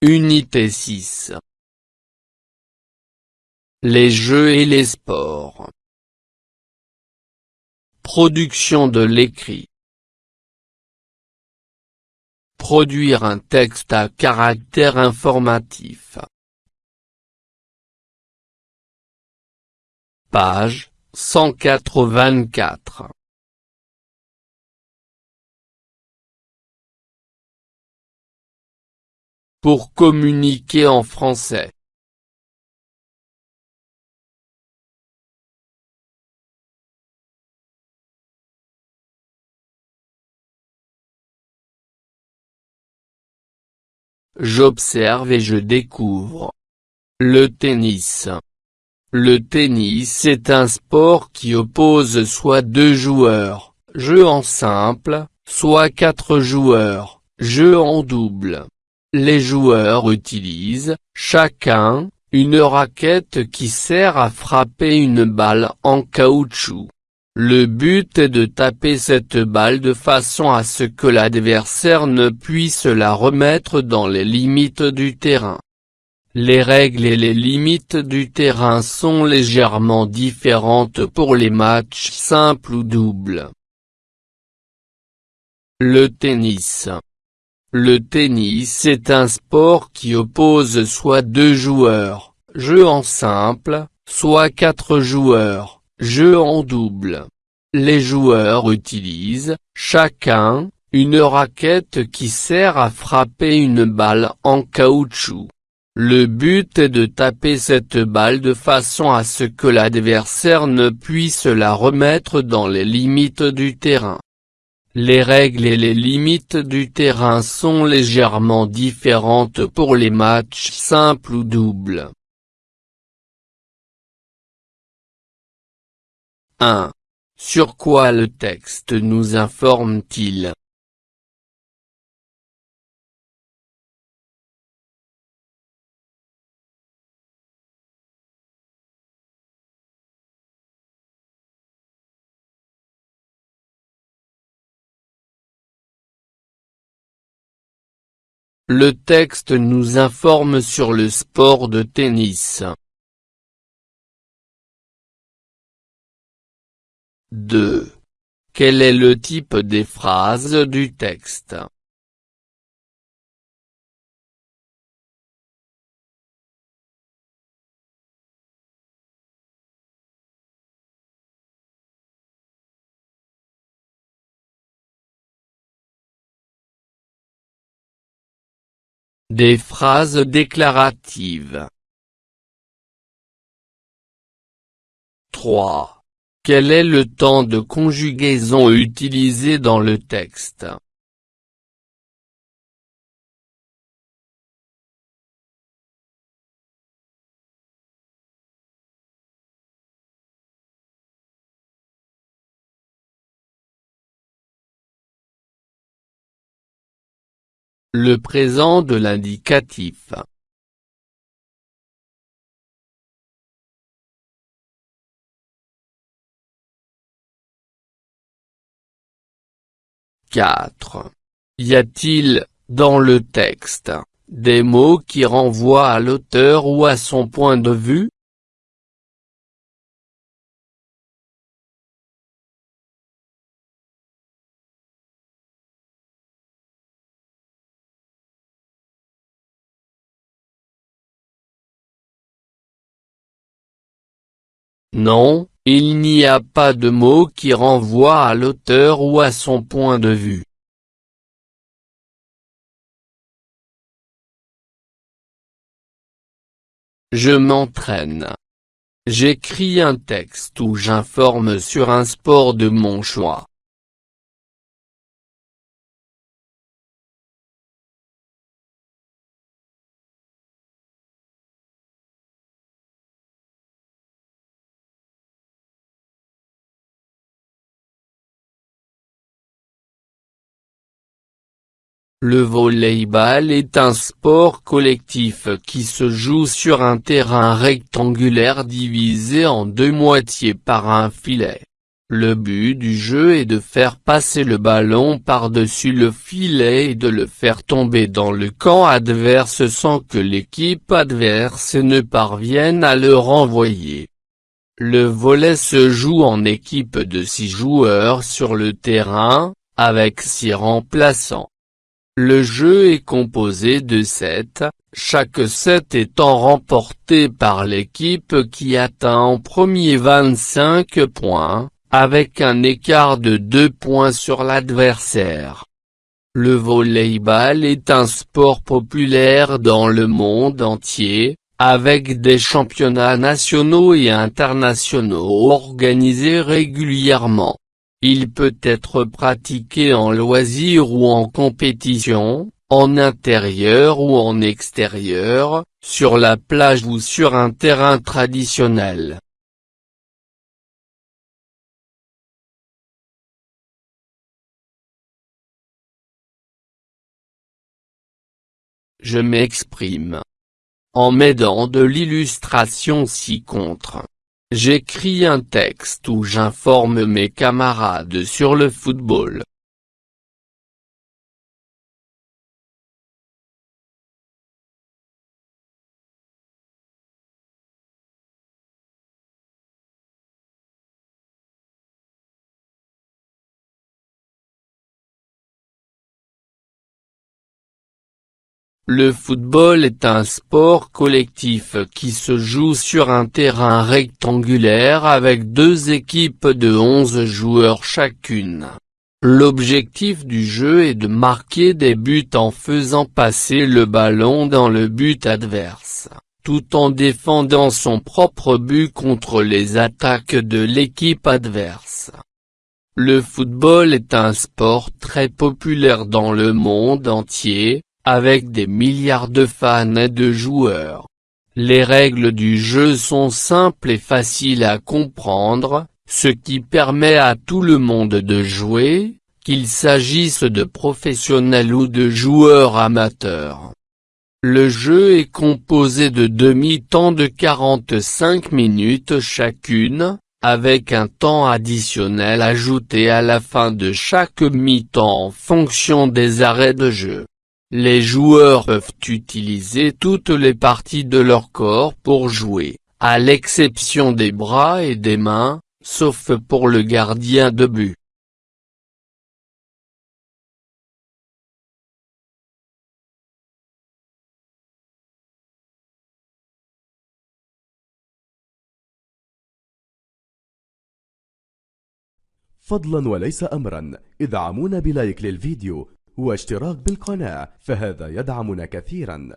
Unité 6. Les jeux et les sports. Production de l'écrit. Produire un texte à caractère informatif. Page 184. Pour communiquer en français. J'observe et je découvre. Le tennis. Le tennis est un sport qui oppose soit deux joueurs, jeu en simple, soit quatre joueurs, jeu en double. Les joueurs utilisent, chacun, une raquette qui sert à frapper une balle en caoutchouc. Le but est de taper cette balle de façon à ce que l'adversaire ne puisse la remettre dans les limites du terrain. Les règles et les limites du terrain sont légèrement différentes pour les matchs simples ou doubles. Le tennis. Le tennis est un sport qui oppose soit deux joueurs, jeu en simple, soit quatre joueurs, jeu en double. Les joueurs utilisent, chacun, une raquette qui sert à frapper une balle en caoutchouc. Le but est de taper cette balle de façon à ce que l'adversaire ne puisse la remettre dans les limites du terrain. Les règles et les limites du terrain sont légèrement différentes pour les matchs simples ou doubles. 1. Sur quoi le texte nous informe-t-il? Le texte nous informe sur le sport de tennis. 2. Quel est le type des phrases du texte? Des phrases déclaratives. 3. Quel est le temps de conjugaison utilisé dans le texte? Le présent de l'indicatif. 4. Y a-t-il, dans le texte, des mots qui renvoient à l'auteur ou à son point de vue? Non, il n'y a pas de mots qui renvoient à l'auteur ou à son point de vue. Je m'entraîne. J'écris un texte où j'informe sur un sport de mon choix. Le volley-ball est un sport collectif qui se joue sur un terrain rectangulaire divisé en deux moitiés par un filet. Le but du jeu est de faire passer le ballon par-dessus le filet et de le faire tomber dans le camp adverse sans que l'équipe adverse ne parvienne à le renvoyer. Le volley se joue en équipe de 6 joueurs sur le terrain, avec 6 remplaçants. Le jeu est composé de 7, chaque set étant remporté par l'équipe qui atteint en premier 25 points, avec un écart de 2 points sur l'adversaire. Le volley-ball est un sport populaire dans le monde entier, avec des championnats nationaux et internationaux organisés régulièrement. Il peut être pratiqué en loisir ou en compétition, en intérieur ou en extérieur, sur la plage ou sur un terrain traditionnel. Je m'exprime en m'aidant de l'illustration ci-contre. J'écris un texte où j'informe mes camarades sur le football. Le football est un sport collectif qui se joue sur un terrain rectangulaire avec deux équipes de 11 joueurs chacune. L'objectif du jeu est de marquer des buts en faisant passer le ballon dans le but adverse, tout en défendant son propre but contre les attaques de l'équipe adverse. Le football est un sport très populaire dans le monde entier, avec des milliards de fans et de joueurs. Les règles du jeu sont simples et faciles à comprendre, ce qui permet à tout le monde de jouer, qu'il s'agisse de professionnels ou de joueurs amateurs. Le jeu est composé de deux mi-temps de 45 minutes chacune, avec un temps additionnel ajouté à la fin de chaque mi-temps en fonction des arrêts de jeu. Les joueurs peuvent utiliser toutes les parties de leur corps pour jouer, à l'exception des bras et des mains, sauf pour le gardien de but. فضلا وليس أمرا ادعمونا بلايك للفيديو واشتراك بالقناة، فهذا يدعمنا كثيرا.